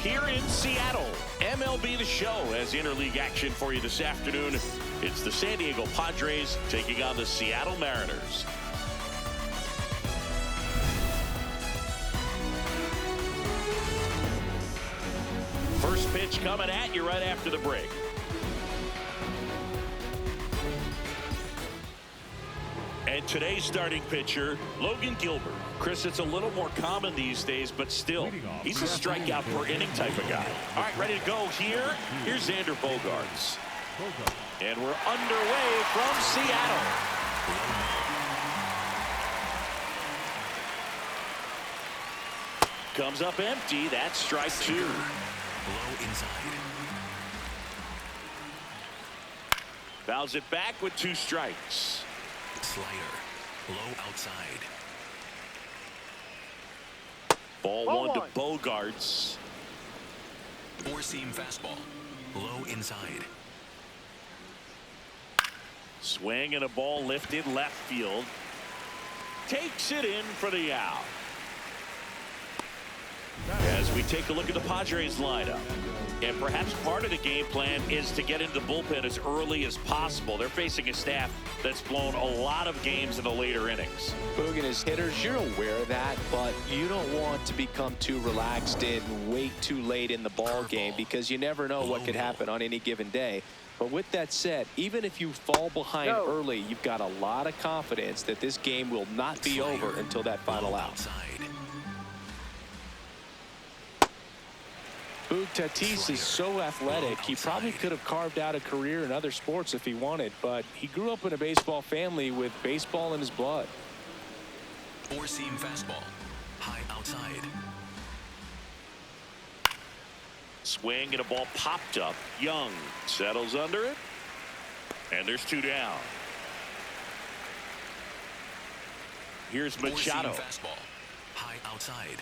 here in Seattle. MLB The Show has interleague action for you this afternoon. It's the San Diego Padres taking on the Seattle Mariners. First pitch coming at you right after the break. And today's starting pitcher, Logan Gilbert. Chris, it's a little more common these days, but still, he's a strikeout per inning type of guy. All right, ready to go here. Here's Xander Bogaerts. And we're underway from Seattle. Comes up empty. That's strike two. Low inside. Fouls it back with 2 strikes. Slider. Low outside. Ball 1 to Bogaerts. Four-seam fastball. Low inside. Swing and a ball lifted left field. Takes it in for the out. As we take a look at the Padres lineup. And perhaps part of the game plan is to get into the bullpen as early as possible. They're facing a staff that's blown a lot of games in the later innings. Boog and his hitters, you're aware of that, but you don't want to become too relaxed and wait too late in the ball game because you never know what could happen on any given day. But with that said, even if you fall behind early, you've got a lot of confidence that this game will not be over until that final out. Boog, Tatis is so athletic, he probably could have carved out a career in other sports if he wanted, but he grew up in a baseball family with baseball in his blood. Four-seam fastball. High outside. Swing and a ball popped up. Young settles under it. And there's 2 down. Here's Machado. Fastball. High outside.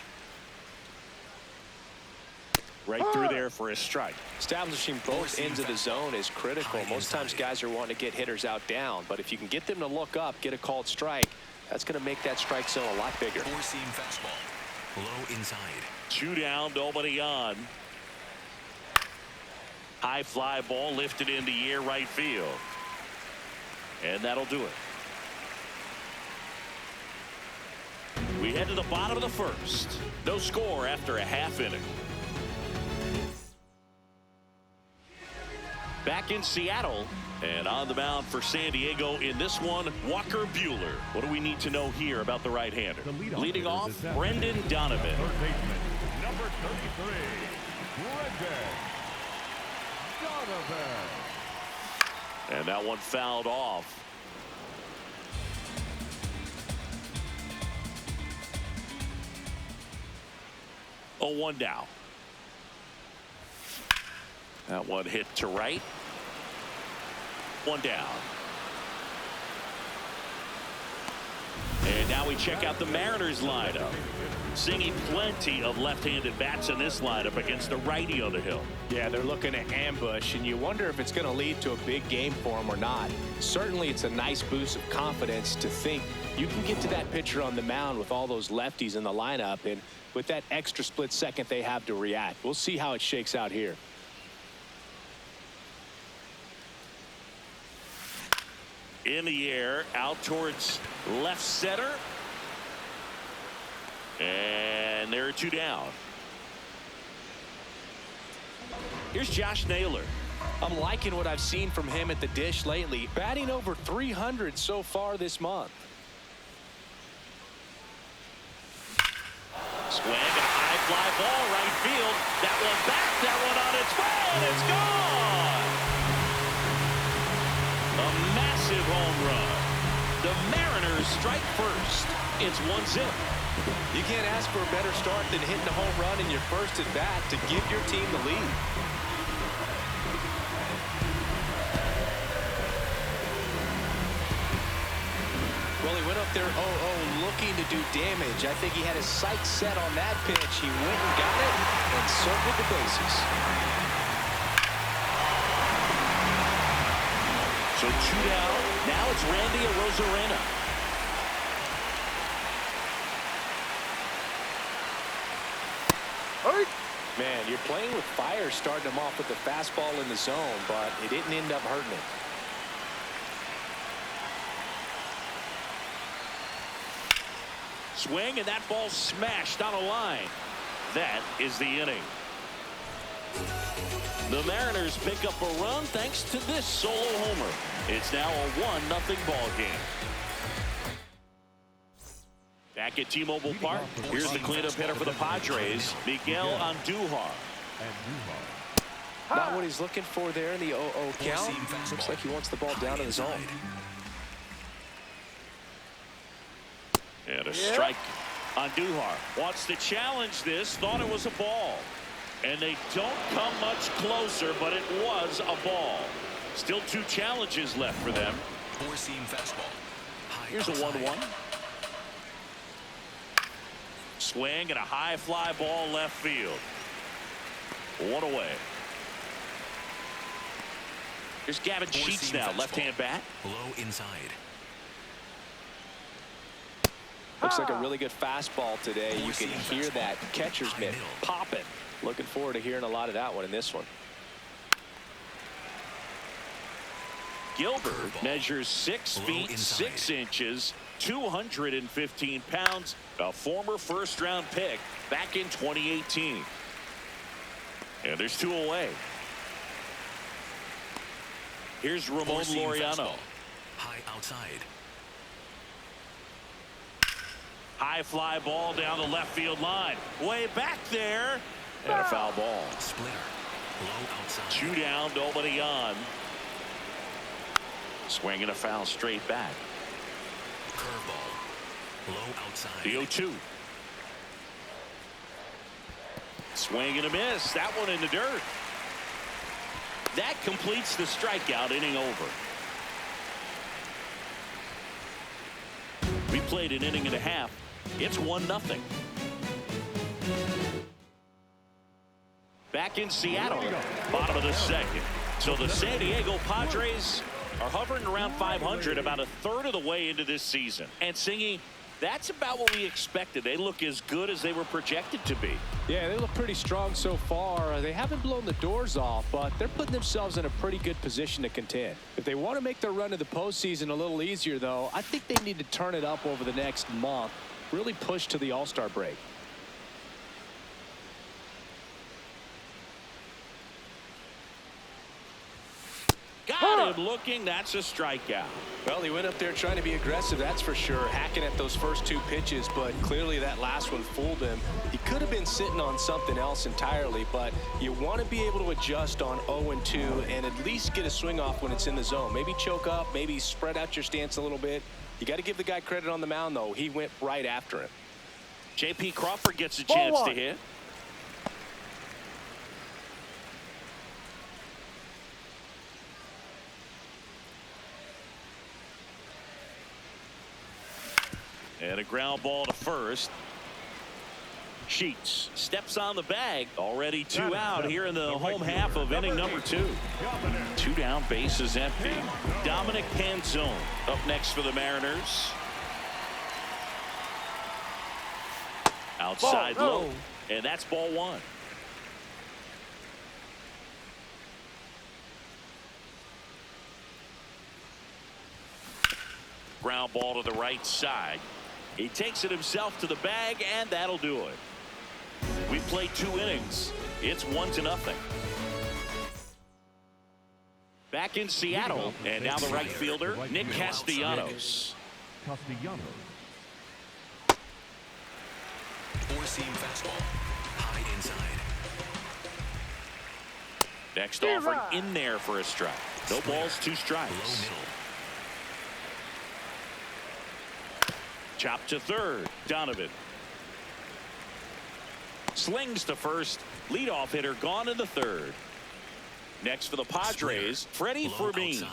Right through there for a strike. Establishing both ends of the zone is critical. Most times guys are wanting to get hitters out down, but if you can get them to look up, get a called strike, that's going to make that strike zone a lot bigger. Four-seam fastball. Low inside. 2 down, nobody on. High fly ball lifted in the air right field. And that'll do it. We head to the bottom of the first. No score after a half inning. Back in Seattle and on the mound for San Diego in this one, Walker Buehler. What do we need to know here about the right-hander? Leading off, Brendan Donovan. Third baseman, number 33, Brendan Donovan. And that one fouled off. Oh, 1 down. That one hit to right. 1 down. And now we check out the Mariners lineup. Seeing plenty of left-handed bats in this lineup against the righty on the hill. Yeah, they're looking to ambush, and you wonder if it's going to lead to a big game for them or not. Certainly, it's a nice boost of confidence to think you can get to that pitcher on the mound with all those lefties in the lineup, and with that extra split second they have to react. We'll see how it shakes out here. In the air, out towards left center. And there are 2 down. Here's Josh Naylor. I'm liking what I've seen from him at the dish lately, batting over 300 so far this month. Swing and a high fly ball right field. That one back, that one on its way, and it's gone. A massive home run. The Mariners strike first. It's 1-0. You can't ask for a better start than hitting a home run in your first at bat to give your team the lead. Well, he went up there 0-0 looking to do damage. I think he had his sights set on that pitch. He went and got it and circled the bases. So 2 down. Now it's Randy Arozarena. Man, you're playing with fire, starting him off with the fastball in the zone, but it didn't end up hurting him. Swing, and that ball smashed on a line. That is the inning. The Mariners pick up a run thanks to this solo homer. It's now a 1-0 ball game. Back at T-Mobile Park, here's the cleanup hitter for the Padres, Miguel Andujar. Not what he's looking for there in the 0-0 count. Looks like he wants the ball down in the zone. And a strike. Andujar wants to challenge this, thought it was a ball. And they don't come much closer, but it was a ball. Still 2 challenges left for them. Four-seam fastball. Here's a 1-1. Swing and a high fly ball left field. 1 away. Here's Gavin Sheets now, left-hand bat. Low inside. Looks like a really good fastball today. You can hear that catcher's mitt popping. Looking forward to hearing a lot of that one in this one. Gilbert measures 6 feet 6 inches, 215 pounds, a former first-round pick back in 2018. And there's 2 away. Here's Ramon Laureano. High outside. High fly ball down the left field line. Way back there. And a foul ball. Splitter. Low outside. 2 down, nobody on. Swing and a foul straight back. Curveball. Low outside. The 0-2. Swing and a miss. That one in the dirt. That completes the strikeout, inning over. We played an inning and a half. It's 1-0. Back in Seattle, bottom of the second. So the San Diego Padres are hovering around 500, about a third of the way into this season. And Singy, that's about what we expected. They look as good as they were projected to be. Yeah, they look pretty strong so far. They haven't blown the doors off, but they're putting themselves in a pretty good position to contend. If they want to make their run to the postseason a little easier, though, I think they need to turn it up over the next month. Really push to the All-Star break. Got him looking. That's a strikeout. Well, he went up there trying to be aggressive, that's for sure, hacking at those first 2 pitches, but clearly that last one fooled him. He could have been sitting on something else entirely, but you want to be able to adjust on 0-2 and at least get a swing off when it's in the zone. Maybe choke up, maybe spread out your stance a little bit. You got to give the guy credit on the mound, though. He went right after him. J.P. Crawford gets a chance to hit. And a ground ball to first. Sheets steps on the bag. Already 2 out here in the home half of inning number 2. 2 down, bases empty. Dominic Panzone up next for the Mariners. Outside low. And that's ball 1. Ground ball to the right side. He takes it himself to the bag, and that'll do it. We played 2 innings. It's 1-0. Back in Seattle, and now the right fielder, Nick Castellanos. Four-seam fastball. High inside. Next offering in there for a strike. No balls, 2 strikes. Low middle. Chop to third. Donovan. Slings to first. Leadoff hitter gone in the third. Next for the Padres, Freddie Fermin.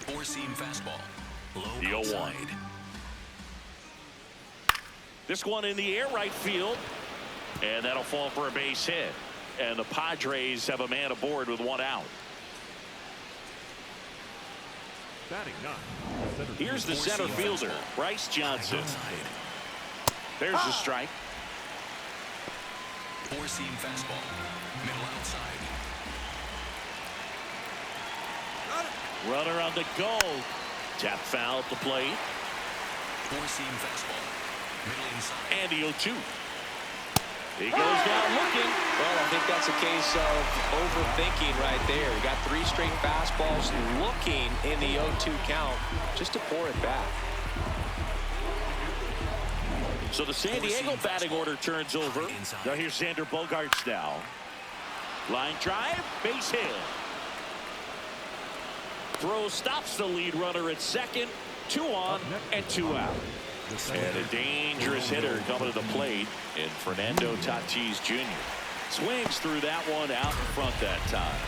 Four-seam fastball. Low The 0-1. outside. This one in the air right field. And that'll fall for a base hit. And the Padres have a man aboard with 1 out. Batting ninth. Here's the center fielder, Bryce Johnson. There's the strike. Four-seam fastball. Middle outside. Runner on the go. Tap foul at the plate. Four-seam fastball. Middle inside. And the 0-2. He goes down looking. Well, I think that's a case of overthinking right there. He got 3 straight fastballs looking in the 0-2 count just to pour it back. So the San Diego batting order turns over. Now here's Xander Bogaerts now. Line drive, base hit. Throw stops the lead runner at second. 2 on and 2 out. And a dangerous hitter coming to the plate in Fernando Tatis Jr. Swings through that one out in front that time.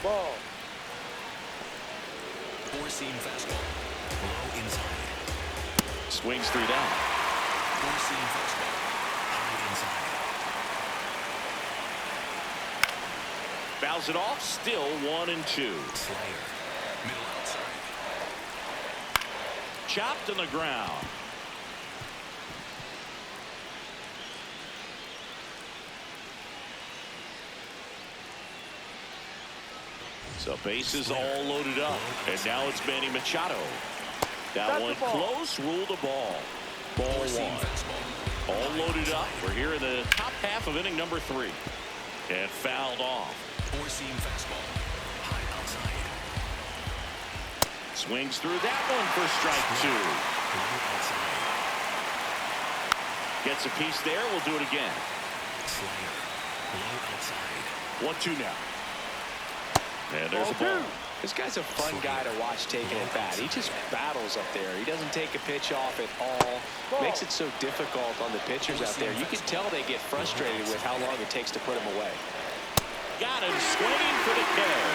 Ball. Four-seam fastball. Low inside. Swings through that. Four-seam fastball. High inside. Fouls it off. Still 1-2. Slayer. Middle outside. Chopped on the ground. So bases all loaded up. And now it's Manny Machado. That one close. Ruled the ball. Ball 1. All loaded up. We're here in the top half of inning number 3. And fouled off. Four-seam fastball. High outside. Swings through that one for strike 2. Low outside. Gets a piece there. We'll do it again. Slayer. Low outside. 1-2 now. And there's a ball. This guy's a fun guy to watch taking it bat. He just battles up there. He doesn't take a pitch off at all. Makes it so difficult on the pitchers out there. You can tell they get frustrated with how long it takes to put him away. Got him swinging for the kill.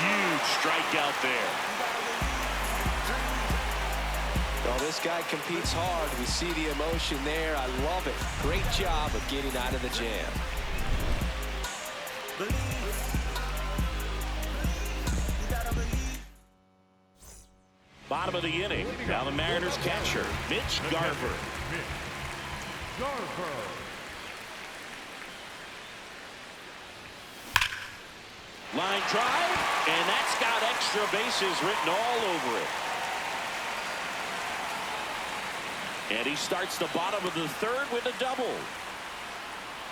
Huge strikeout there. Well, this guy competes hard. We see the emotion there. I love it. Great job of getting out of the jam. Bottom of the inning. Now the Mariners catcher, Mitch Garver. Garver. Line drive, and that's got extra bases written all over it. And he starts the bottom of the 3rd with a double.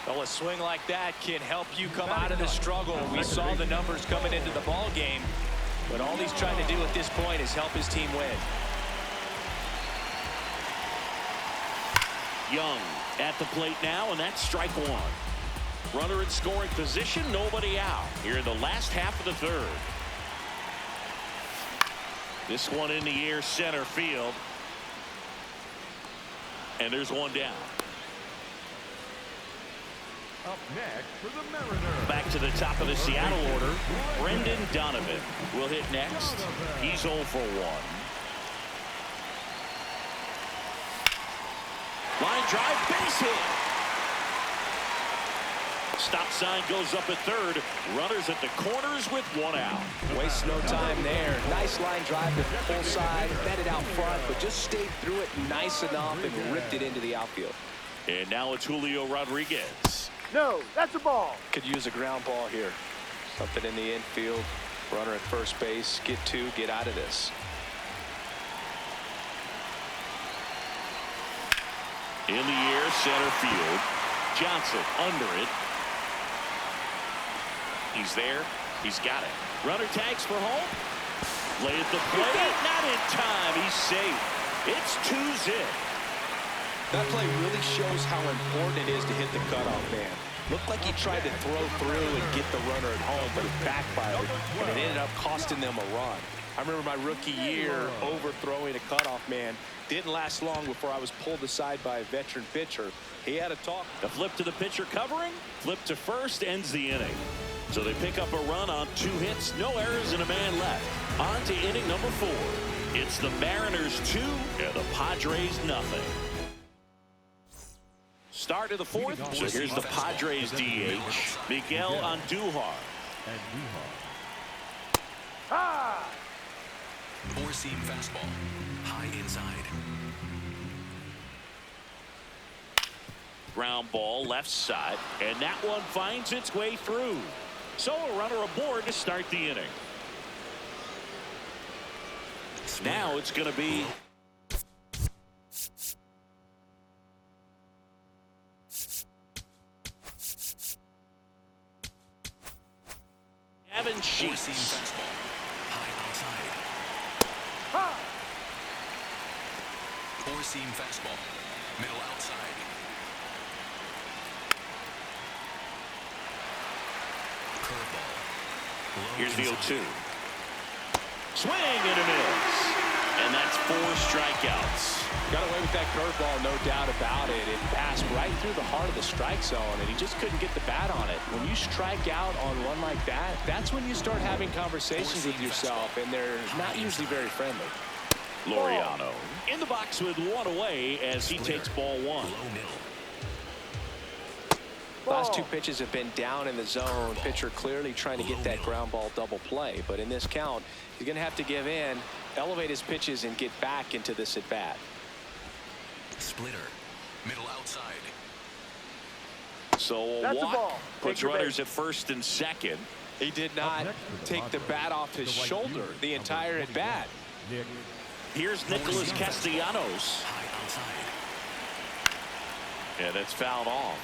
Well, a swing like that can help you come out of the struggle. We saw the numbers coming into the ball game, but all he's trying to do at this point is help his team win. Young at the plate now, and that's strike 1. Runner in scoring position, nobody out here in the last half of the 3rd. This one in the air, center field. And there's one down. Up next for the Mariners. Back to the top of the Seattle order. Brendan Donovan will hit next. He's 0 for 1. Line drive, base hit. Stop sign goes up at 3rd. Runners at the corners with 1 out. Wastes no time there. Nice line drive to the full side. Fed it out front, but just stayed through it nice enough and ripped it into the outfield. And now it's Julio Rodriguez. No, that's a ball. Could use a ground ball here. Something in the infield. Runner at first base. Get 2, get out of this. In the air, center field. Johnson under it. He's there. He's got it. Runner tags for home. Lay at the plate. Not in time. He's safe. It's 2-zip. That play really shows how important it is to hit the cutoff man. Looked like he tried to throw through and get the runner at home, but it backfired, and it ended up costing them a run. I remember my rookie year overthrowing a cutoff man. Didn't last long before I was pulled aside by a veteran pitcher. He had a talk. The flip to the pitcher covering. Flip to first ends the inning. So they pick up a run on 2 hits, no errors, and a man left. On to inning number 4. It's the Mariners 2 and the Padres nothing. Start of the 4th. So here's the Padres DH, Miguel Andujar. Four-seam fastball. High inside. Ground ball left side, and that one finds its way through. So a runner aboard to start the inning. Now it's going to be Evan Four-seam Sheets. fastball. High outside. Four-seam fastball. Middle outside. Curveball. Low Here's the inside. 0-2. Swing and a miss. And that's 4 strikeouts. Got away with that curveball, no doubt about it. It passed right through the heart of the strike zone, and he just couldn't get the bat on it. When you strike out on one like that, that's when you start having conversations with yourself, and they're not usually very friendly. Laureano in the box with one away as he takes ball 1. Low middle. Last 2 pitches have been down in the zone. Pitcher clearly trying to get that ground ball double play, but in this count, he's going to have to give in, elevate his pitches, and get back into this at bat. Splitter. Middle outside. So a walk puts runners at first and second. He did not take the bat off his shoulder the entire at bat. Nick. Here's Nicholas Castellanos, High outside. and it's fouled off.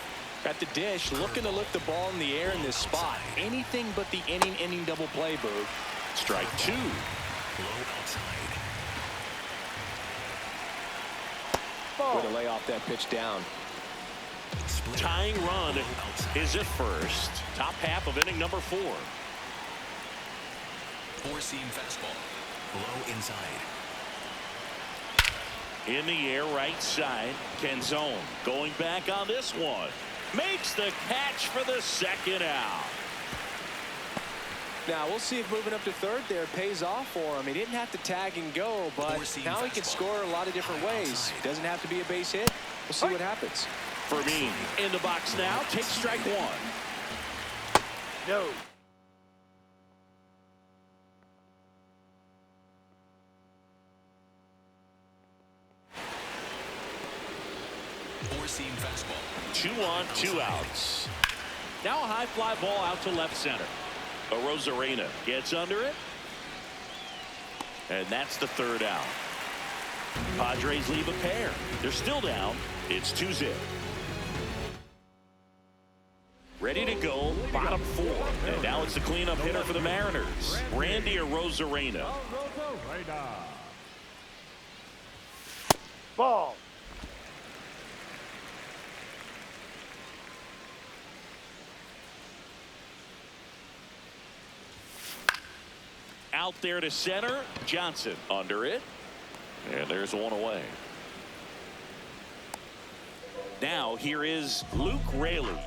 At the dish, looking to lift the ball in the air in this spot. Anything but the inning double play, Boog. Strike 2. Low outside. Way to lay off that pitch down. Splitter. Tying run Low outside. is at first. Top half of inning number 4. Four-seam fastball. Low inside. In the air right side. Canzone going back on this one. Makes the catch for the second out. Now, we'll see if moving up to third there pays off for him. He didn't have to tag and go, but Four-seam now he can fastball. score a lot of different ways. Doesn't have to be a base hit. We'll see what happens. Fermin in the box now. Takes strike 1. No. Four-seam fastball. 2 on, 2 outs. Now a high fly ball out to left center. Rosarena gets under it. And that's the third out. Padres leave a pair. They're still down. It's 2-0. Ready to go, bottom 4. And now it's the cleanup hitter for the Mariners. Randy Rosarena. Ball. Out there to center. Johnson under it. And there's one away. Now here is Luke Raley.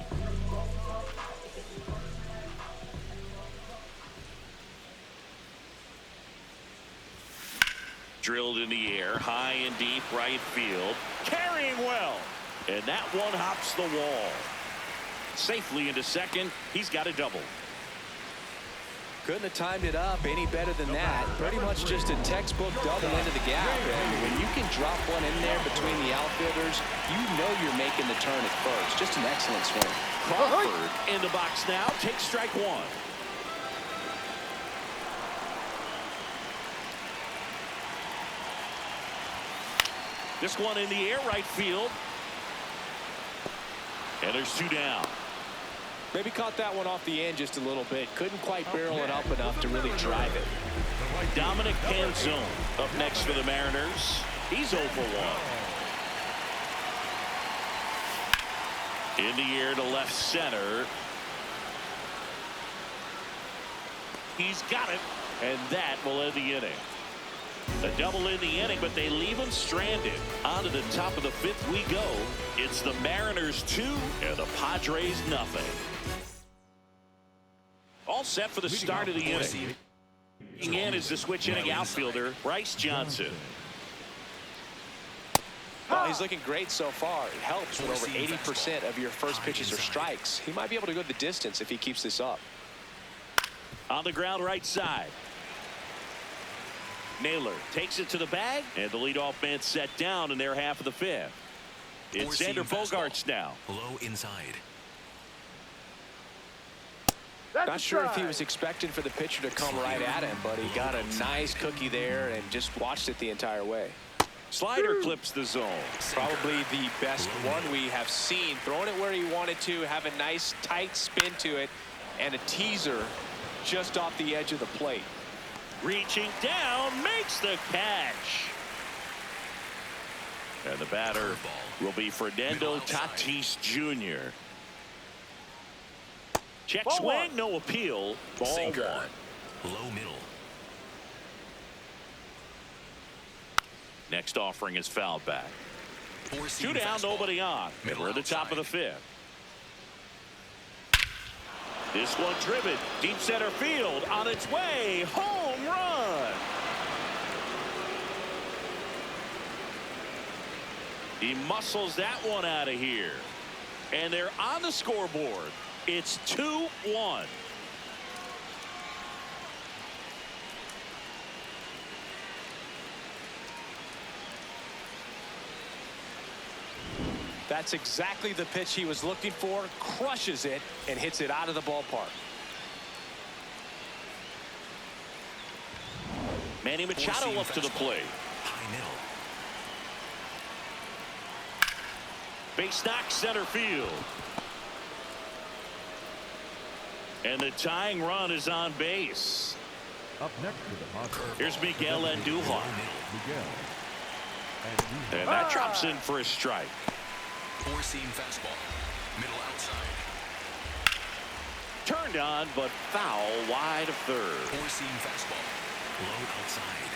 Drilled in the air, high and deep right field. Carrying well. And that one hops the wall. Safely into second. He's got a double. Couldn't have timed it up any better than that. Pretty much just a textbook double into the gap. And when you can drop one in there between the outfielders, you know you're making the turn at first. Just an excellent swing. Crawford in the box now. Takes strike 1. This one in the air right field. And there's 2 down. Maybe caught that one off the end just a little bit. Couldn't quite barrel it up enough to really drive it. Dominic Canzone up next for the Mariners. He's 0 for 1. In the air to left center. He's got it. And that will end the inning. A double in the inning, but they leave him stranded. On to the top of the 5th we go. It's the Mariners 2 and the Padres nothing. All set for the start of the inning. In is the switch inning outfielder, Bryce Johnson. Well, he's looking great so far. It helps when over 80% of your first pitches are strikes. He might be able to go the distance if he keeps this up. On the ground right side. Naylor takes it to the bag, and the leadoff man set down in their half of the fifth. It's Xander Bogaerts now. Low inside. Not sure if he was expecting for the pitcher to come right at him, but he got a nice cookie there and just watched it the entire way. Slider clips the zone. Probably the best one we have seen. Throwing it where he wanted to, have a nice tight spin to it, and a teaser just off the edge of the plate. Reaching down, makes the catch. And the batter will be Fernando Tatis Jr. Check swing, no appeal. Ball Sinker. one. Low middle. Next offering is fouled back. Four-seam 2 down, fastball. nobody on. Middle We're at the top of the outside. fifth. This one driven deep center field on its way. Home run. He muscles that one out of here. And they're on the scoreboard. It's 2-1. That's exactly the pitch he was looking for. Crushes it and hits it out of the ballpark. Manny Machado Four-seam up to the fastball. plate. High middle. Base knock center field. And the tying run is on base. Up next to the Padres. Here's Miguel Andujar. Miguel. And that drops in for a strike. Four-seam fastball. Middle outside. Turned on, but foul wide of third. Four-seam fastball. Low outside.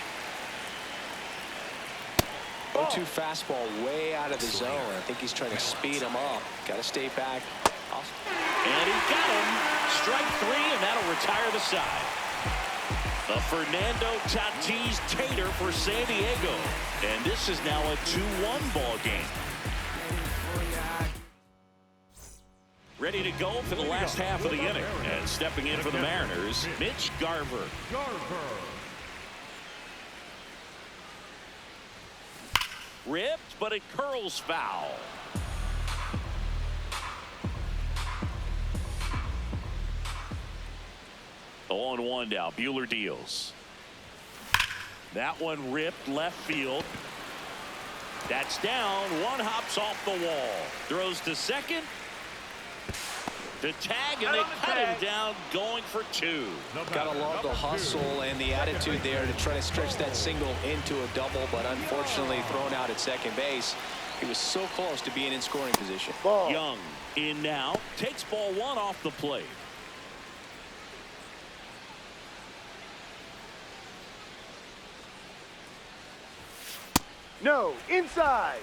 0-2 fastball way out of the zone. I think he's trying to speed him up. Got to stay back. And he got him. Strike 3, and that'll retire the side. A Fernando Tatis tater for San Diego. And this is now a 2-1 ball game. Ready to go for the last half of the inning. And stepping in for the Mariners, Mitch Garver. Ripped, but it curls foul. Oh, 0-1 now. Buehler deals. That one ripped left field. That's down. One hops off the wall. Throws to second. The tag, and they cut him down, going for 2. Gotta love the hustle and the attitude there to try to stretch that single into a double, but unfortunately thrown out at second base. He was so close to being in scoring position. Ball. Young in now. Takes ball 1 off the plate. No, inside.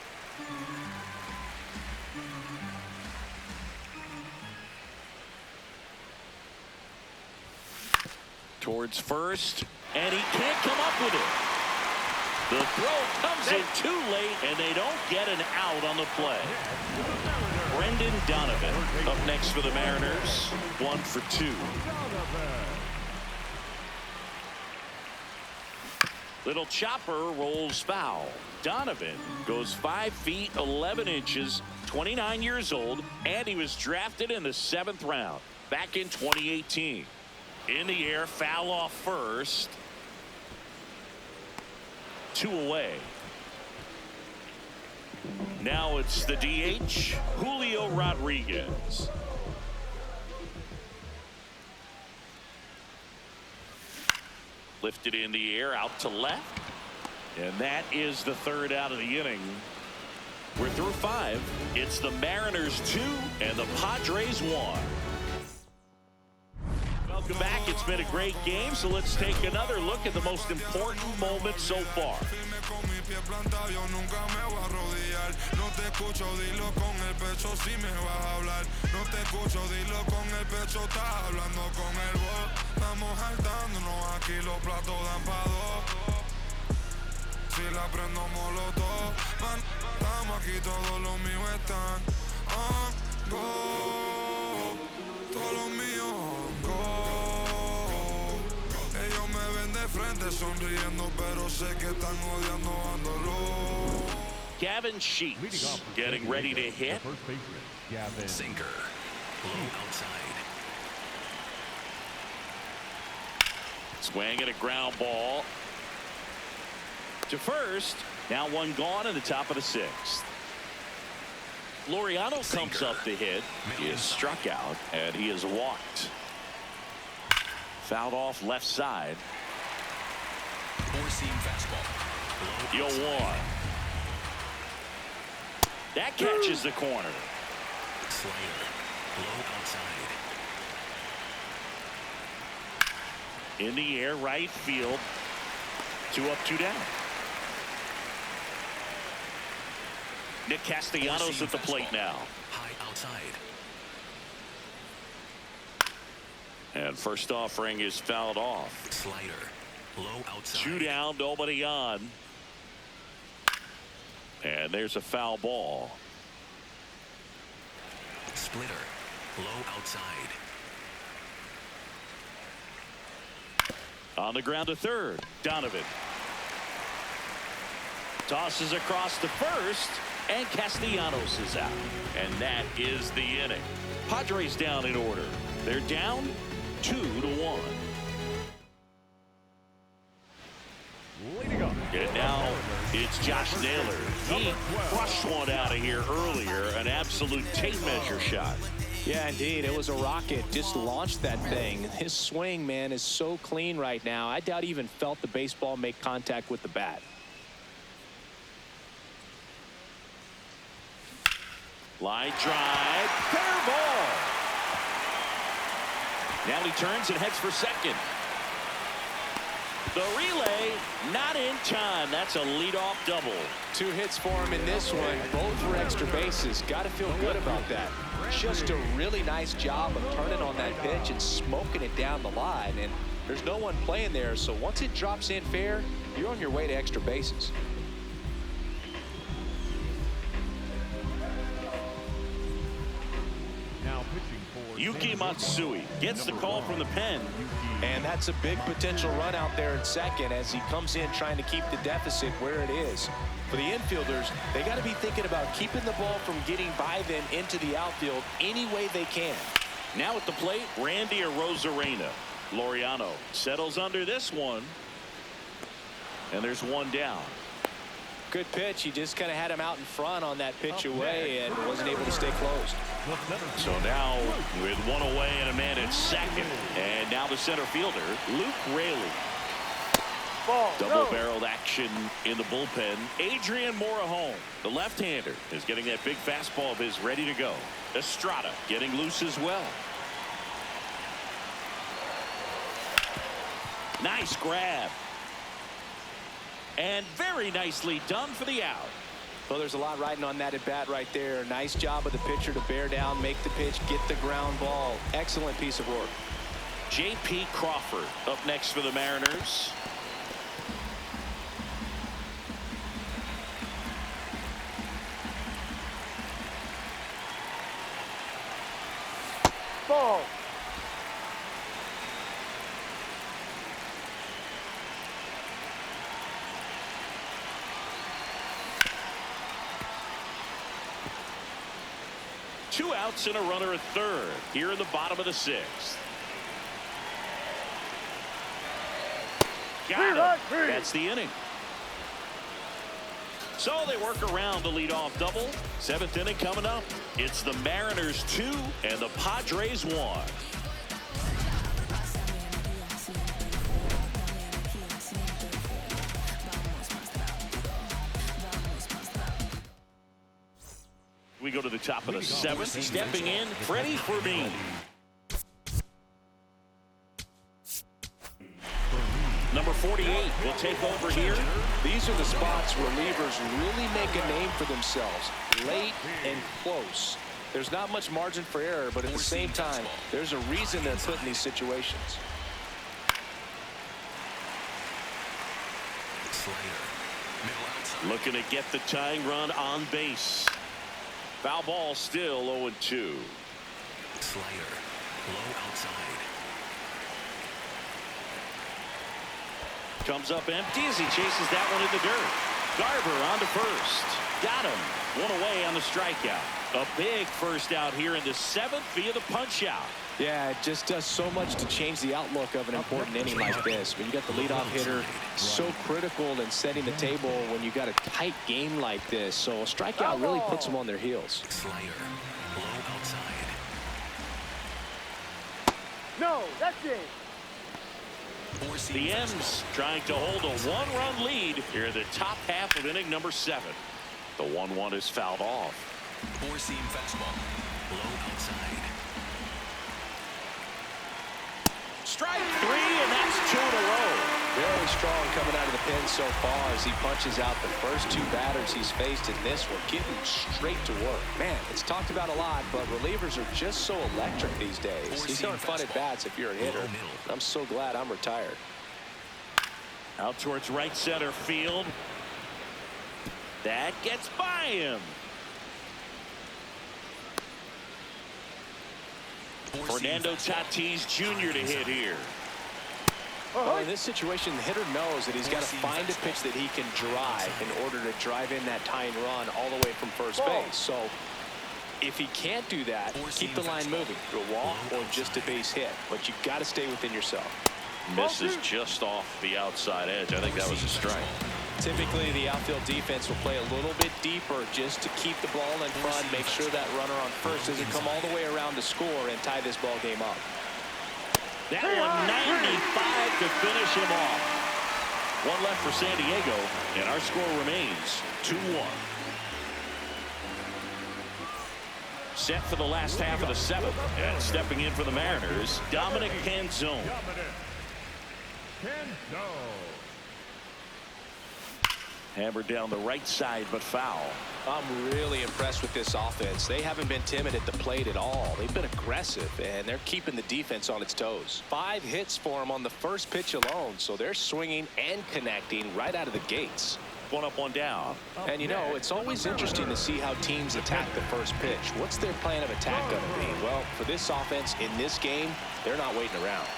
Towards first, and he can't come up with it. The throw comes in too late, and they don't get an out on the play. Brendan Donovan up next for the Mariners. 1 for 2. Little chopper rolls foul. Donovan goes 5 feet 11 inches, 29 years old, and he was drafted in the 7th round back in 2018. In the air, foul off first. 2 away. Now it's the DH, Julio Rodriguez. Lifted in the air, out to left. And that is the 3rd out of the inning. We're through 5. It's the Mariners 2 and the Padres 1. Welcome back. It's been a great game, so let's take another look at the most important moments so far. Ellos me ven de frente Gavin Sheets getting ready to hit. First baseman, Gavin. Sinker. Low outside. Swing and a ground ball to first. Now one gone in the top of the sixth. Laureano comes up to hit. He is struck out and he is walked. Fouled off left side. Four-seam fastball. Low outside. 0-1. That catches the corner. Slider. Low outside. In the air, right field. 2 up, 2 down. Nick Castellanos at the plate now. High outside. And first offering is fouled off. Slider. Low outside. 2 down, nobody on. And there's a foul ball. Splitter. Low outside. On the ground to third. Donovan tosses across to first, and Castellanos is out. And that is the inning. Padres down in order. They're down 2-1. Leading up. And now it's Josh Naylor. He crushed one out of here earlier. An absolute tape measure shot. Yeah, indeed. It was a rocket. Just launched that thing. His swing, man, is so clean right now. I doubt he even felt the baseball make contact with the bat. Line drive. Fair ball. Now he turns and heads for second. The relay not in time. That's a leadoff double. 2 hits for him in this one. Both for extra bases. Got to feel good about that. Just a really nice job of turning on that pitch and smoking it down the line. And there's no one playing there, so once it drops in fair, you're on your way to extra bases. Now pitching for Yuki Matsui gets the call from the pen. And that's a big potential run out there in second as he comes in trying to keep the deficit where it is. For the infielders, they got to be thinking about keeping the ball from getting by them into the outfield any way they can. Now at the plate, Randy Arozarena. Laureano settles under this one. And there's one down. Good pitch. He just kind of had him out in front on that pitch away and wasn't able to stay closed. So now with one away and a man at second. And now the center fielder, Luke Raley. Double-barreled action in the bullpen. Adrian Morejon, the left-hander, is getting that big fastball of his ready to go. Estrada getting loose as well. Nice grab. And very nicely done for the out. Well, there's a lot riding on that at bat right there. Nice job of the pitcher to bear down, make the pitch, get the ground ball. Excellent piece of work. J.P. Crawford up next for the Mariners. Ball. Two outs and a runner at third here in the bottom of the sixth. Got him. That's the inning. So they work around the leadoff double. 7th inning coming up. It's the Mariners 2 and the Padres 1. We go to the top of the 7th. Stepping in, Freddie Fermin. Number 48 will take over here. These are the spots where relievers really make a name for themselves. Late and close. There's not much margin for error, but at the same time, there's a reason they're put in these situations. Looking to get the tying run on base. Foul ball still 0-2. Slider. Low outside. Comes up empty as he chases that one in the dirt. Garver on to first. Got him. One away on the strikeout. A big first out here in the 7th via the punch out. Yeah, it just does so much to change the outlook of an important inning like this. When you got the leadoff hitter, so critical in setting the table when you got a tight game like this. So a strikeout really puts them on their heels. Slider. Low outside. No, that's it. The M's trying to hold a 1-run lead here in the top half of inning number 7. The 1-1 is fouled off. Four-seam fastball. Low outside. Strike 3, and that's 2 in a row. Very strong coming out of the pen so far as he punches out the first 2 batters he's faced in this one, getting straight to work. Man, it's talked about a lot, but relievers are just so electric these days. These aren't fun at bats if you're a hitter. I'm so glad I'm retired. Out towards right center field. That gets by him. Fernando Tatis Jr. to hit here. Well, in this situation, the hitter knows that he's got to find a pitch that he can drive in order to drive in that tying run all the way from first base. So if he can't do that, keep the line moving through a walk or just a base hit. But you got to stay within yourself. Misses just off the outside edge. I think that was a strike. Typically, the outfield defense will play a little bit deeper just to keep the ball in front, make sure that runner on first doesn't come all the way around to score and tie this ball game up. That one 95 to finish him off. One left for San Diego, and our score remains 2-1. Set for the last half of the 7th, and stepping in for the Mariners, Dominic Canzone. Hammered down the right side, but foul. I'm really impressed with this offense. They haven't been timid at the plate at all. They've been aggressive, and they're keeping the defense on its toes. 5 hits for them on the first pitch alone, so they're swinging and connecting right out of the gates. One up, one down. And, you know, it's always interesting to see how teams attack the first pitch. What's their plan of attack going to be? Well, for this offense in this game, they're not waiting around.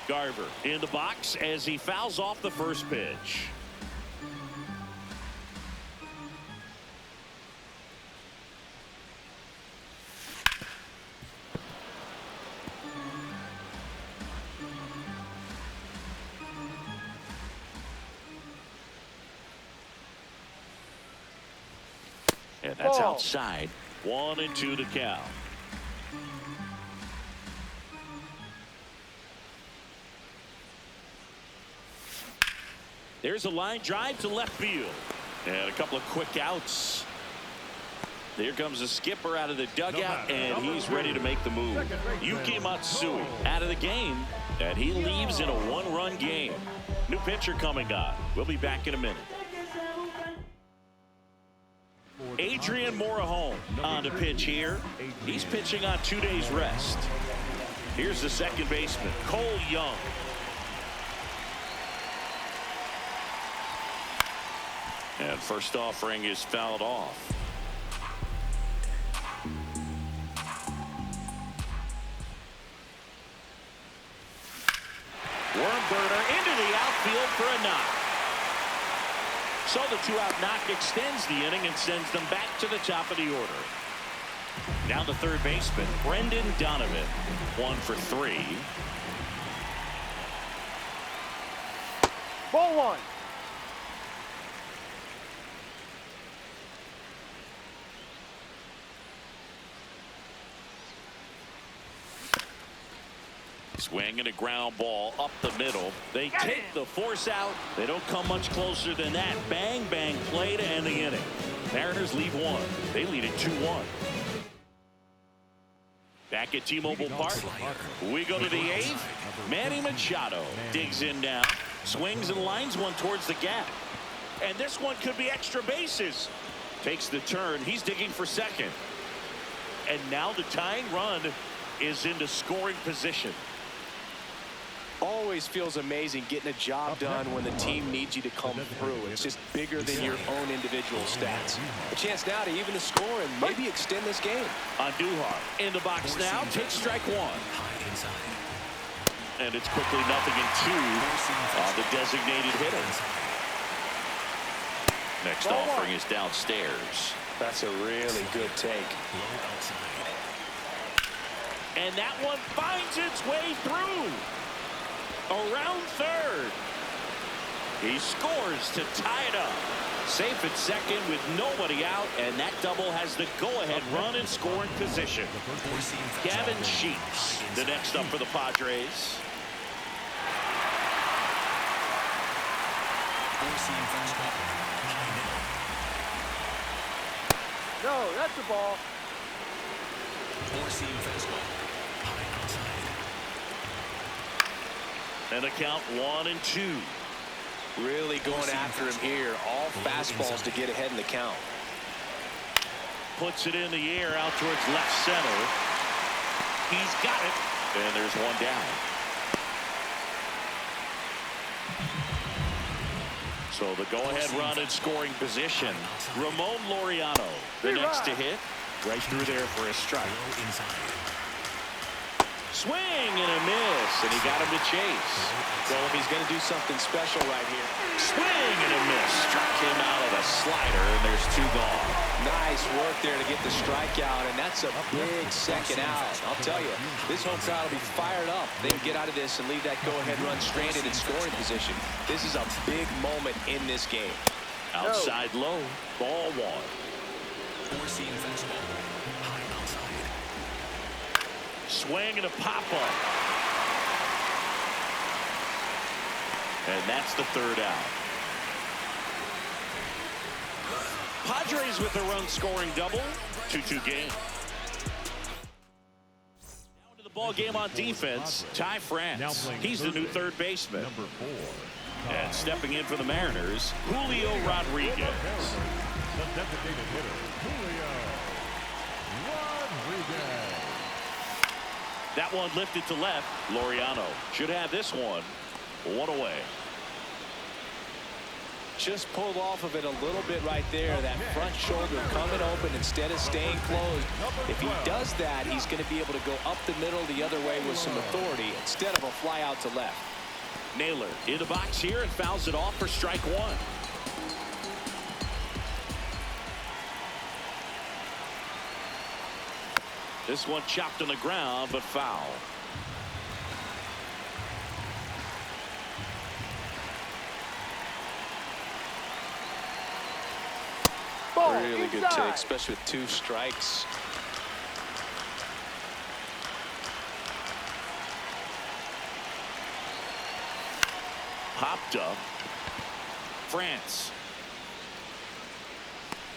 Garver in the box as he fouls off the first pitch. And that's outside. 1-2 to count. There's a line drive to left field. And a couple of quick outs. Here comes the skipper out of the dugout, and he's ready to make the move. Yuki Matsui out of the game, and he leaves in a 1-run game. New pitcher coming on. We'll be back in a minute. Adrian Morejon on to pitch here. He's pitching on 2 days rest. Here's the second baseman, Cole Young. And first offering is fouled off. Worm burner into the outfield for a knock. So the 2-out knock extends the inning and sends them back to the top of the order. Now the third baseman, Brendan Donovan. 1 for 3. Ball 1. Swing and a ground ball up the middle. They take the force out. They don't come much closer than that. Bang, bang play to end the inning. Mariners leave 1. They lead it 2-1. Back at T-Mobile Park, we go to the 8th. Manny Machado digs in now. Swings and lines one towards the gap. And this one could be extra bases. Takes the turn. He's digging for second. And now the tying run is into scoring position. Always feels amazing getting a job done when the team needs you to come through. It's just bigger than your own individual stats. A chance now to even the score and maybe extend this game. Andujar in the box now. Takes strike 1. And it's quickly 0-2 on the designated hitter. Next offering is downstairs. That's a really good take. Low outside. And that one finds its way through. Around third. He scores to tie it up. Safe at second with nobody out, and that double has the go-ahead run in scoring position. Gavin Sheets, the next up for the Padres. No, that's the ball. Four-seam fastball. High outside. And a count 1-2. Really going after him here. All fastballs to get ahead in the count. Puts it in the air out towards left center. He's got it. And there's one down. So the go-ahead run in scoring position. Ramon Laureano, the next to hit. Right through there for a strike. Swing and a miss, and he got him to chase. Well, if he's going to do something special right here. Swing and a miss. Struck him out of the slider, and there's two gone. Nice work there to get the strikeout, and that's a big second out. I'll tell you, this home crowd will be fired up. They can get out of this and leave that go-ahead run stranded in scoring position. This is a big moment in this game. Outside low, ball one. Four-seam fastball. High outside. Swing and a pop-up. And that's the third out. Padres with a run-scoring double. 2-2 game. Now into the ball game on defense, Ty France. He's the new third baseman. Number 4. And stepping in for the Mariners, Julio Rodriguez. The designated hitter, Julio Rodriguez. That one lifted to left. Laureano should have this one. One away. Just pulled off of it a little bit right there. That front shoulder coming open instead of staying closed. If he does that, he's going to be able to go up the middle the other way with some authority instead of a fly out to left. Naylor in the box here and fouls it off for strike one. This one chopped on the ground, but foul. Really good take, especially with 2 strikes. Popped up. France.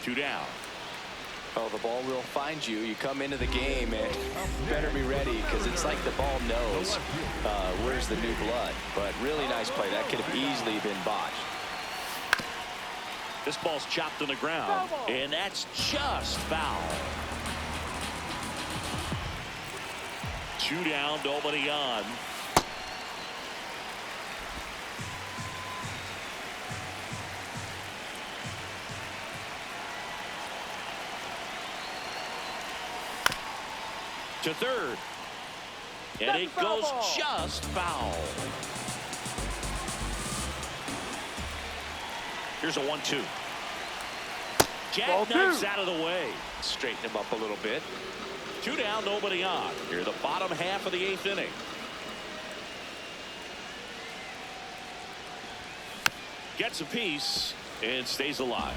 2 down. Oh, the ball will find you. You come into the game and better be ready because it's like the ball knows where's the new blood. But really nice play. That could have easily been botched. This ball's chopped on the ground, and that's just foul. 2 down, nobody on. To third. And it goes just foul. Here's a 1-2. Jackknives out of the way. Straighten him up a little bit. 2 down, nobody on. Here, the bottom half of the 8th inning. Gets a piece and stays alive.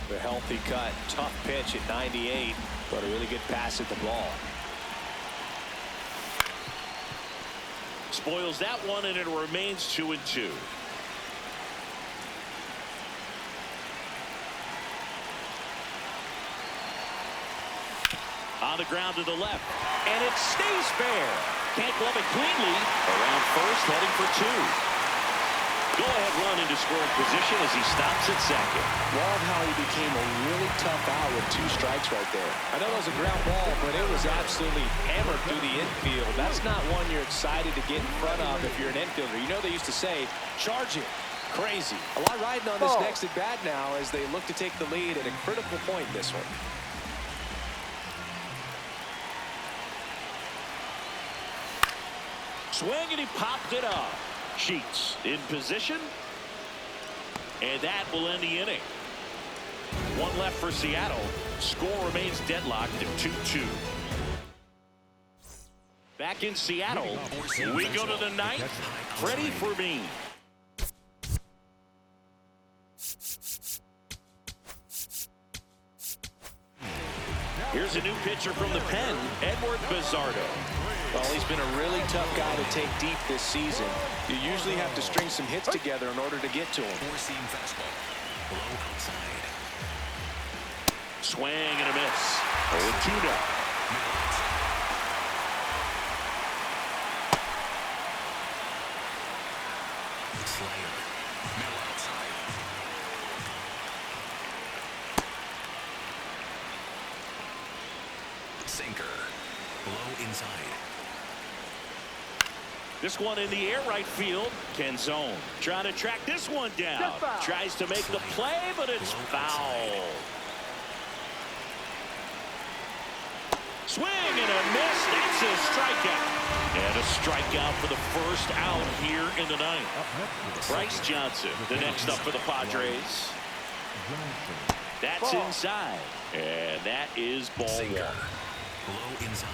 The healthy cut. Tough pitch at 98, but a really good pass at the ball. Spoils that one, and it remains 2-2. On the ground to the left, and it stays fair. Can't glove it cleanly. Around first, heading for 2. Go-ahead run into scoring position as he stops at second. Love how he became a really tough out with 2 strikes right there. I know it was a ground ball, but it was absolutely hammered through the infield. That's not one you're excited to get in front of if you're an infielder. You know they used to say, charge it. Crazy. A lot riding on this next at bat now as they look to take the lead at a critical point in this one. Swing, and he popped it up. Sheets in position. And that will end the inning. One left for Seattle. Score remains deadlocked at 2-2. Back in Seattle, we go to the ninth. Freddie Fermin. Here's a new pitcher from the pen, Edward Bizardo. Well, he's been a really tough guy to take deep this season. You usually have to string some hits together in order to get to him. Four-seam fastball. Low outside. Swing and a miss. 0-2 now. Slayer. Middle outside. Sinker. Low inside. This one in the air right field. Canzone trying to track this one down. Tries to make the play, but it's foul. Swing and a miss. That's a strikeout. And a strikeout for the first out here in the ninth. Bryce Johnson, the next up for the Padres. That's inside. And that is ball one. Low inside.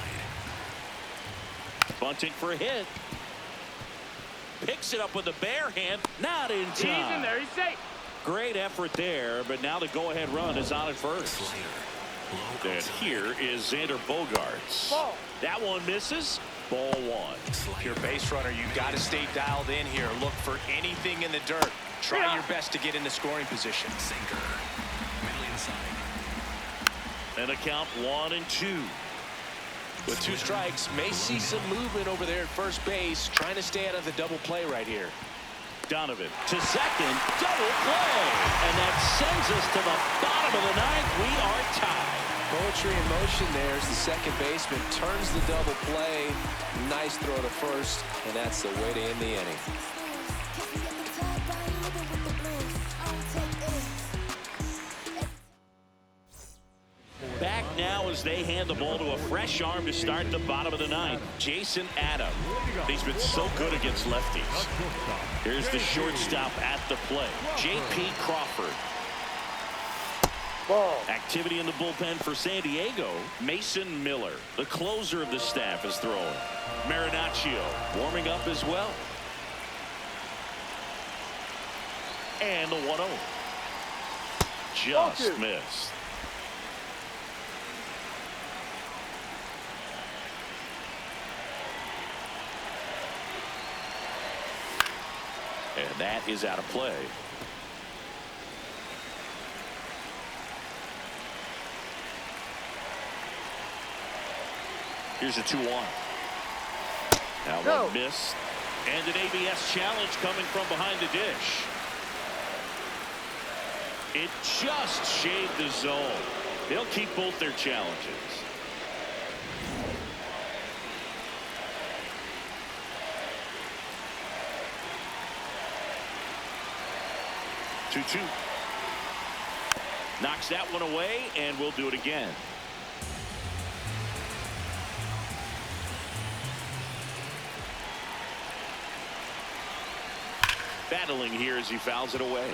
Bunting for a hit. Picks it up with a bare hand. Not in time. He's in there. He's safe. Great effort there, but now the go-ahead run is on at first. And here is Xander Bogaerts. Ball. That one misses. Ball one. If you're a base runner, you've got to stay dialed in here. Look for anything in the dirt. Try your best to get in the scoring position. Sinker. Middle inside. And a count 1-2. With two strikes, may see some movement over there at first base, trying to stay out of the double play right here. Donovan to second, double play, and that sends us to the bottom of the ninth. We are tied. Poetry in motion there as the second baseman turns the double play. Nice throw to first, and that's the way to end the inning. Back now as they hand the ball to a fresh arm to start the bottom of the ninth. Jason Adam. He's been so good against lefties. Here's the shortstop at the play, J.P. Crawford. Ball. Activity in the bullpen for San Diego. Mason Miller, the closer of the staff, is throwing. Marinaccio warming up as well. And the 1-0. Just missed. And that is out of play. Here's a 2-1. Now one missed. And an ABS challenge coming from behind the dish. It just shaved the zone. They'll keep both their challenges. Two. Knocks that one away, and we'll do it again. Battling here as he fouls it away.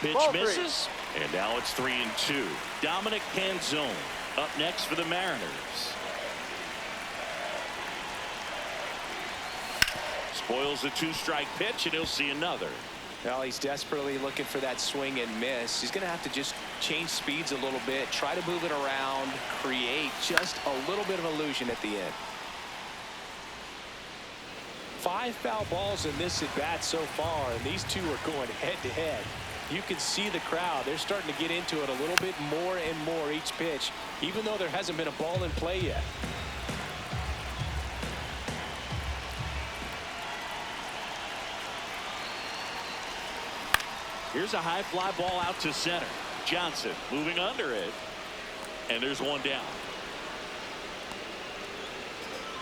Pitch misses, and now it's 3-2. Dominic Canzone up next for the Mariners. Spoils a two-strike pitch, and he'll see another. Well, he's desperately looking for that swing and miss. He's going to have to just change speeds a little bit, try to move it around, create just a little bit of illusion at the end. 5 foul balls in this at bat so far, and these two are going head-to-head. You can see the crowd. They're starting to get into it a little bit more and more each pitch, even though there hasn't been a ball in play yet. Here's a high fly ball out to center. Johnson moving under it, and there's one down.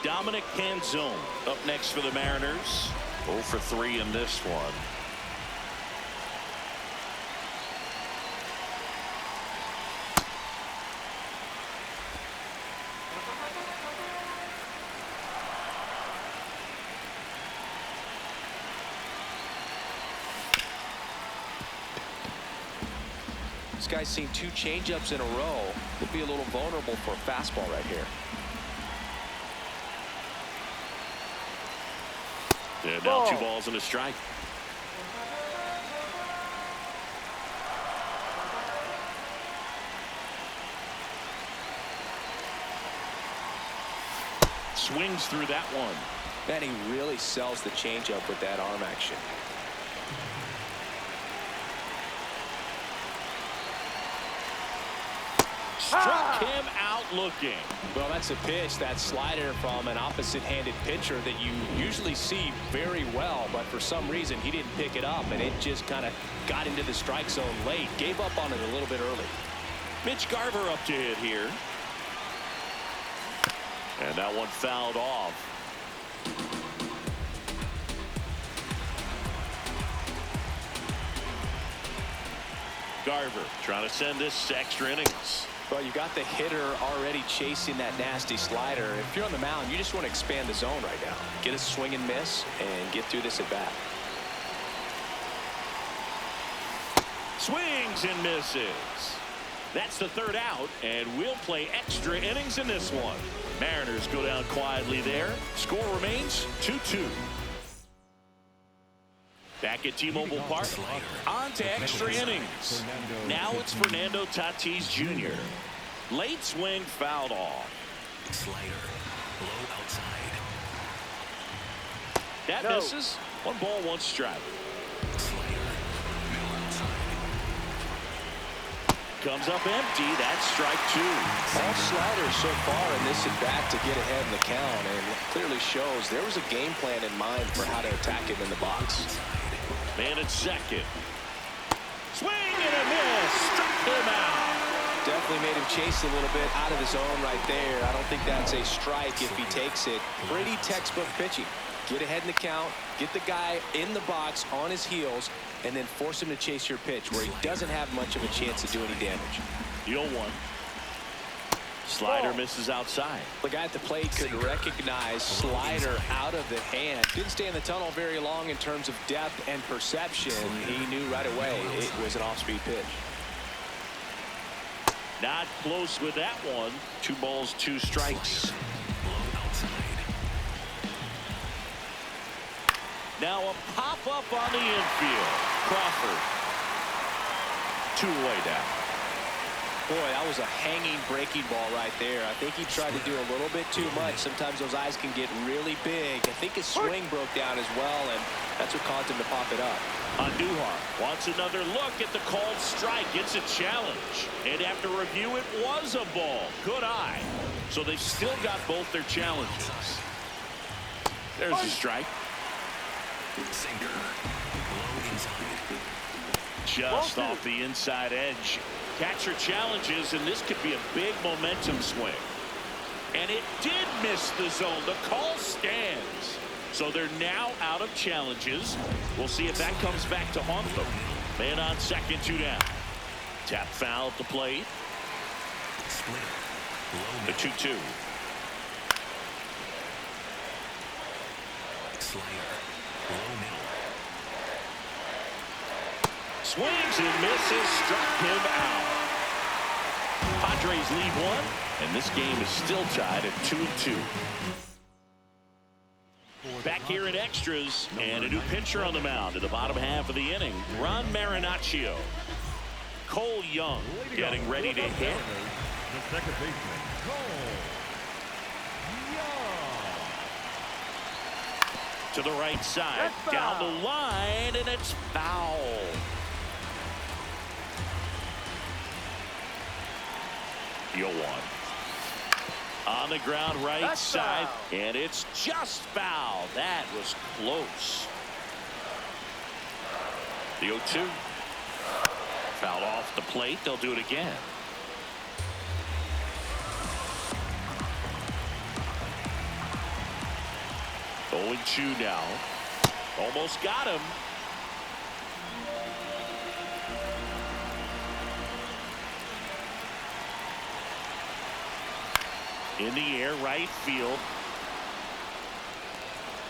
Dominic Canzone up next for the Mariners. 0 for 3 in this one. This guy's seen 2 changeups in a row. He'll be a little vulnerable for a fastball right here. And now 2 balls and a strike. Swings through that one. Man, he really sells the changeup with that arm action. Struck him out looking. Well, that's a pitch, that slider from an opposite-handed pitcher that you usually see very well, but for some reason he didn't pick it up, and it just kind of got into the strike zone late. Gave up on it a little bit early. Mitch Garver up to hit here. And that one fouled off. Garver trying to send this to extra innings. Well, you got the hitter already chasing that nasty slider. If you're on the mound, you just want to expand the zone right now. Get a swing and miss and get through this at bat. Swings and misses. That's the 3rd out, and we'll play extra innings in this one. Mariners go down quietly there. Score remains 2-2. Back at T-Mobile Park, on to extra innings. Now it's Fernando Tatis Jr. Late swing fouled off. Slider. Low outside. That misses. 1 ball, 1 strike. Slider. Middle outside. Comes up empty. That's strike 2. All sliders so far in this at bat to get ahead in the count, and clearly shows there was a game plan in mind for how to attack him in the box. Man at second. Swing and a miss. Struck him out. Definitely made him chase a little bit out of the zone right there. I don't think that's a strike if he takes it. Pretty textbook pitching. Get ahead in the count, get the guy in the box on his heels, and then force him to chase your pitch where he doesn't have much of a chance to do any damage. The 0-1. Slider misses outside. The guy at the plate could recognize slider out of the hand. Didn't stay in the tunnel very long in terms of depth and perception. He knew right away it was an off-speed pitch. Not close with that one. 2 balls, 2 strikes. Low outside. Now a pop-up on the infield. Crawford. 2 away down. Boy, that was a hanging breaking ball right there. I think he tried to do a little bit too much. Sometimes those eyes can get really big. I think his swing broke down as well, and that's what caused him to pop it up. Andujar wants another look at the called strike. It's a challenge. And after review, it was a ball. Good eye. So they've still got both their challenges. There's a strike. Sinker. Low inside. Just off the inside edge. Catcher challenges, and this could be a big momentum swing. And it did miss the zone. The call stands. So they're now out of challenges. We'll see if that comes back to haunt them. Man on second, 2 down. Tap foul at the plate. Splitter. Low The 2-2. Slider. Low middle. Swings and misses. Struck him out. Padres lead 1, and this game is still tied at 2-2. Back here in extras, and a new pitcher on the mound in the bottom half of the inning. Ron Marinaccio. Cole Young getting ready to hit. The second baseman, Cole Young. To the right side, down the line, and it's foul. The 0-1. On the ground right side, and it's just foul. That was close. The 0-2. Foul off the plate. They'll do it again. 0-2 now. Almost got him. In the air, right field.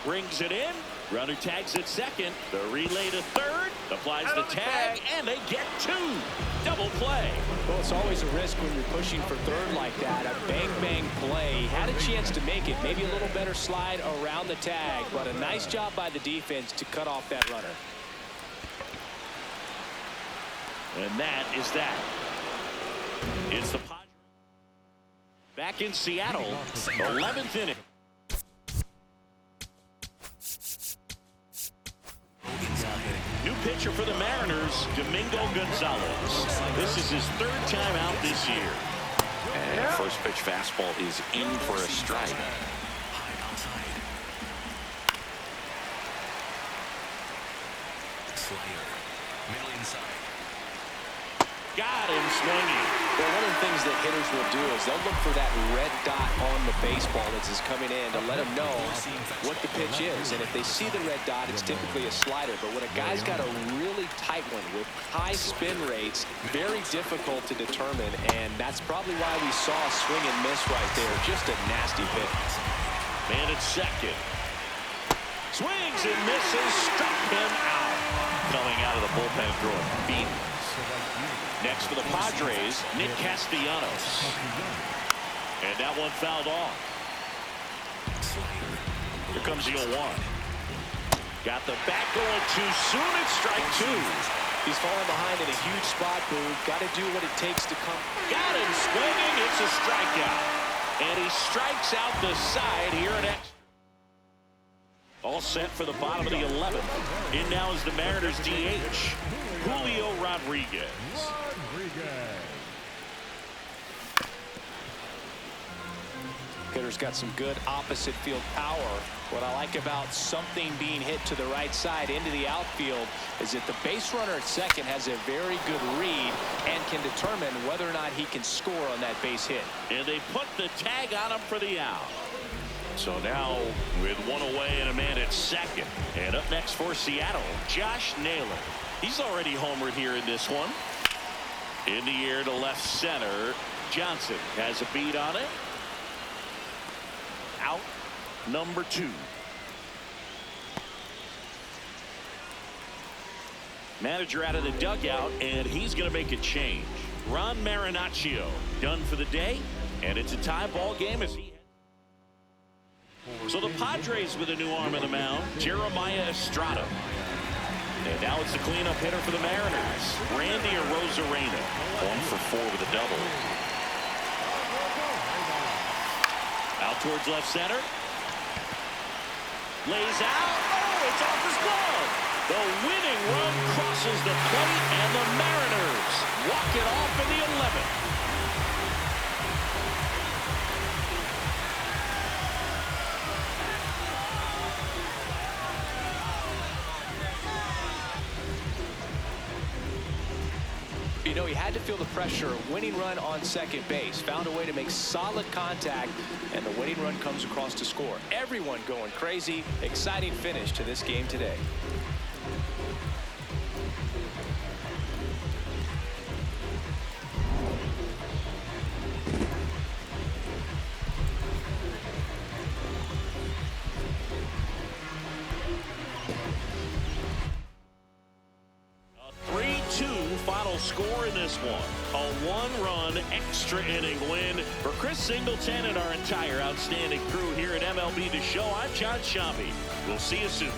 Brings it in. Runner tags at second. The relay to third. Applies the tag, and they get 2. Double play. Well, it's always a risk when you're pushing for third like that. A bang-bang play. Had a chance to make it. Maybe a little better slide around the tag, but a nice job by the defense to cut off that runner. And that is that. It's the Padres. Back in Seattle, 11th inning. New pitcher for the Mariners, Domingo Gonzalez. This is his 3rd time out this year. And first pitch fastball is in for a strike. High outside. Slayer. Middle inside. Got him swinging. Well, one of the things that hitters will do is they'll look for that red dot on the baseball as it's coming in to let them know what the pitch is. And if they see the red dot, it's typically a slider. But when a guy's got a really tight one with high spin rates, very difficult to determine. And that's probably why we saw a swing and miss right there. Just a nasty pitch. Man at second. Swings and misses. Struck him out. Coming out of the bullpen throwing beat. Next for the Padres, Nick Castellanos. And that one fouled off. Here comes the 0-1. Got the bat going too soon. It's strike 2. He's falling behind in a huge spot, Boog. Got to do what it takes to come. Got him swinging. It's a strikeout. And he strikes out the side here at X. All set for the bottom of the 11th. In now is the Mariners DH, Julio Rodriguez. Hitter's got some good opposite field power. What I like about something being hit to the right side into the outfield is that the base runner at second has a very good read and can determine whether or not he can score on that base hit. And they put the tag on him for the out. So now with one away and a man at second. And up next for Seattle, Josh Naylor. He's already homered here in this one. In the air to left center. Johnson has a beat on it. Out number 2. Manager out of the dugout, and he's going to make a change. Ron Marinaccio done for the day, and it's a tie ball game as he. So the Padres with a new arm in the mound, Jeremiah Estrada. And now it's the cleanup hitter for the Mariners, Randy Arozarena. 1 for 4 with a double. Out towards left center. Lays out. Oh, it's off his glove. The winning run crosses the plate, and the Mariners walk it off in the 11th. You know, he had to feel the pressure. Winning run on second base. Found a way to make solid contact, and the winning run comes across to score. Everyone going crazy. Exciting finish to this game today. Final score in this one. A 1-run extra inning win for Chris Singleton and our entire outstanding crew here at MLB The Show. I'm John Sciambi. We'll see you soon.